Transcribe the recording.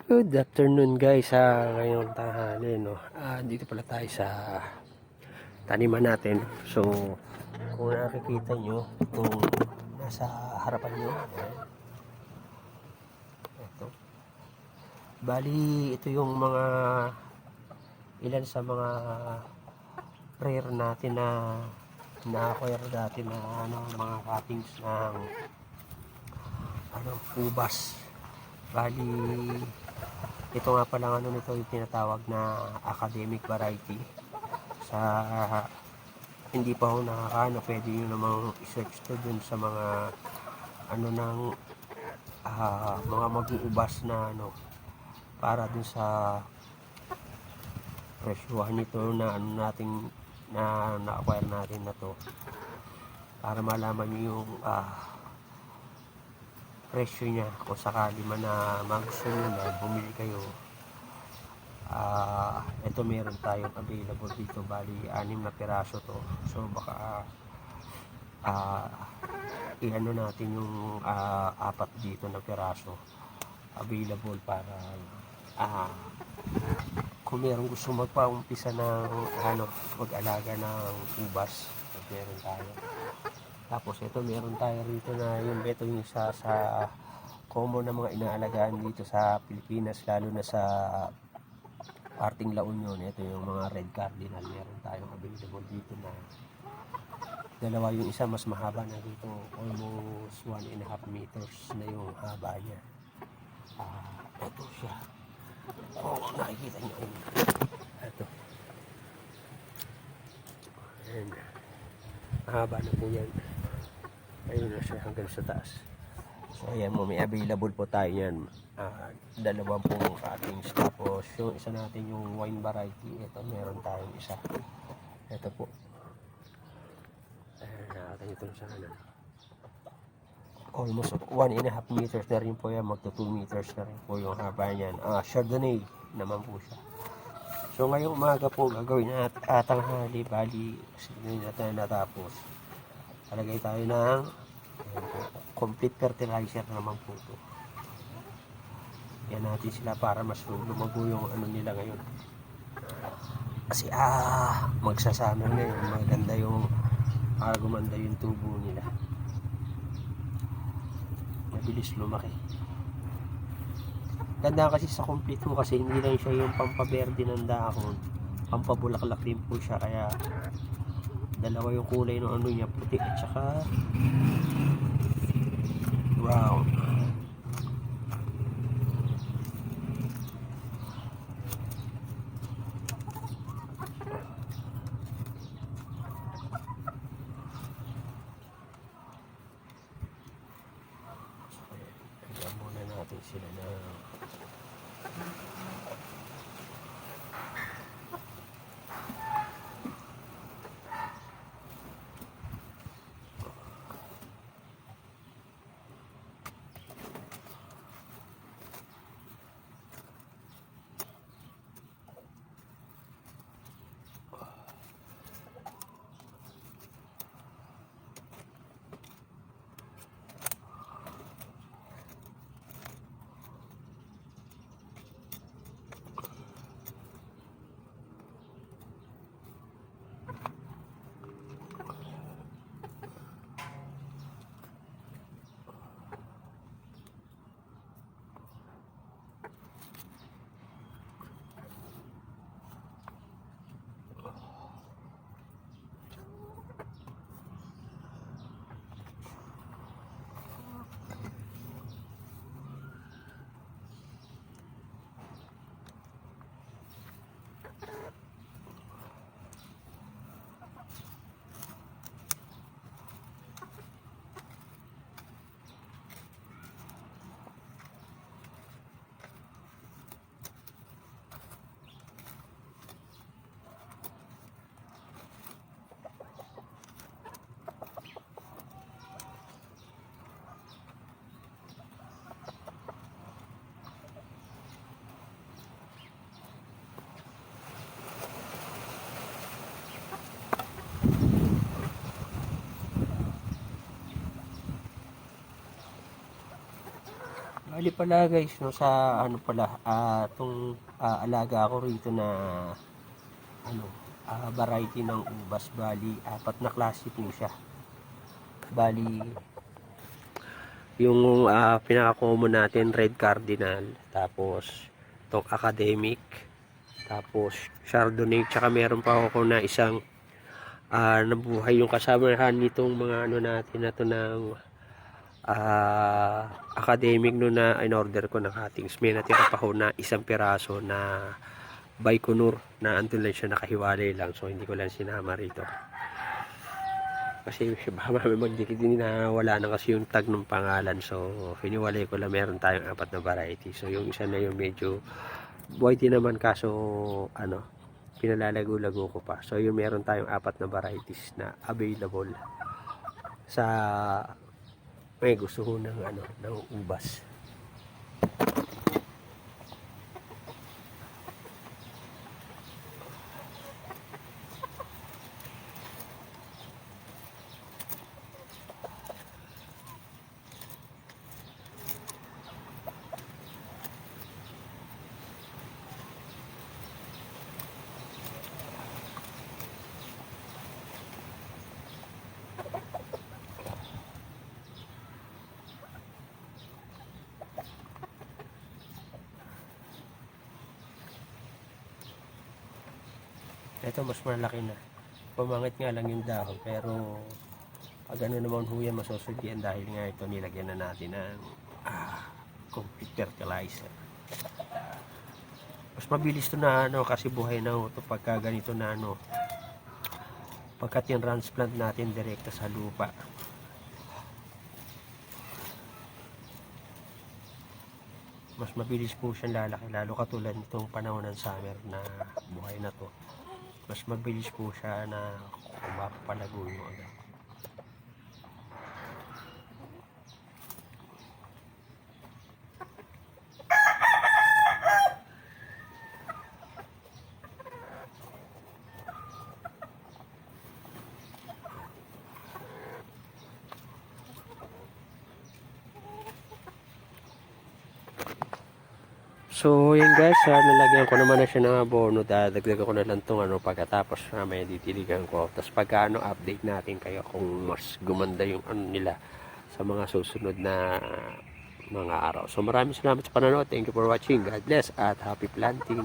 Good afternoon guys, ngayong tanghali no. Dito pala tayo sa taniman natin. So, kung nakikita nyo, itong nasa harapan nyo, ito. Bali, ito yung mga ilan sa mga rare natin na na-acquire dati na mga cuttings ng ubas. Bali, ito nga pala nito yung tinatawag na academic variety. Sa hindi pa ako nakakaano, pwede nyo namang i-search to dun sa mga ng mga mag-uubas na para dun sa presyuhan nito na nating na-acquire natin na to, para malaman nyo yung presyo niya kung sakali man na magusto nyo na bumili kayo. Ito meron tayong available dito, bali 6 na piraso to. So baka i-ano natin yung 4 dito na piraso available para kung meron gusto magpaumpisa ng mag-alaga ng ubas, meron tayo. Tapos ito meron tayo rito na ito yung isa sa common na mga inaalagaan dito sa Pilipinas, lalo na sa parting La Union. Ito yung mga red cardinal, meron tayong available dito na dalawa. Yung isa mas mahaba na dito, almost 1.5 meters na yung haba niya. Ito siya, nakikita nyo yun. Ito, ayan, mahaba na po yan. Ayun na siya hanggang sa taas. So ayan mo, may available po tayo yan, 2 pong cuttings. Tapos yung isa natin yung wine variety, ito meron tayong isa. Ito po, nakakita nyo ito sa kanan, almost 1.5 meters na rin po yan, magto 2 meters na rin po yung haba niyan. Chardonnay naman po siya. So ngayong umaga po gagawin natin tanghali, bali hindi natin natapos, talagay tayo ng complete fertilizer naman po ito. Yan natin sila para mas lumago yung nila ngayon. Kasi magsasummer ngayon, maganda yung para gumanda yung tubo nila, mabilis lumaki. Ganda kasi sa complete mo, kasi hindi lang siya yung pampaberde ng dahon, pampabulaklak din po siya. Kaya dalawa yung kulay ng niya, puti at saka brown. Kaya muna natin sila na Bali pala guys, no, sa ano pala, alaga ako rito na ano, variety ng ubas. Bali, apat na klase po siya. Bali, yung pinaka-common natin, red cardinal, tapos itong academic, tapos chardonnay, tsaka meron pa ako na isang nabuhay yung kasamahan nitong mga ano natin na to ng academic no na in-order ko ng cuttings. May natira pa ho na isang piraso na Baikonur na andun lang siya, nakahiwalay lang, so hindi ko lang sinama rito kasi baka mami magdikit din na wala na kasi yung tag ng pangalan, so hiniwalay ko lang. Meron tayong apat na variety, so yung isa na yung medyo buhay din naman, kaso ano, pinalalago-lago ko pa. So yung meron tayong apat na varieties na available sa may gusto ko ng ano, ng ubas. Ito mas malaki na. Pumangit nga lang yung dahon, pero pag ano naman ho yan, masusulbihan dahil nga ito nilagyan na natin ng complete fertilizer. Mas mabilis to na ano, kasi buhay na ho ito pagka ganito na ano, pagkat yung transplant natin direkta sa lupa. Mas mabilis po siyang lalaki, lalo katulad nitong panahon ng summer na buhay na to. Mas mabilis po siya na mapapalago yung agad. So yan guys, nalagyan ko naman na siya ng abono. Dadagdagan ko na lang itong ano, pagkatapos may ditiligan ko. Tapos pagka ano, update natin kayo kung mas gumanda yung ano nila sa mga susunod na mga araw. So maraming salamat sa panonood. Thank you for watching. God bless at happy planting.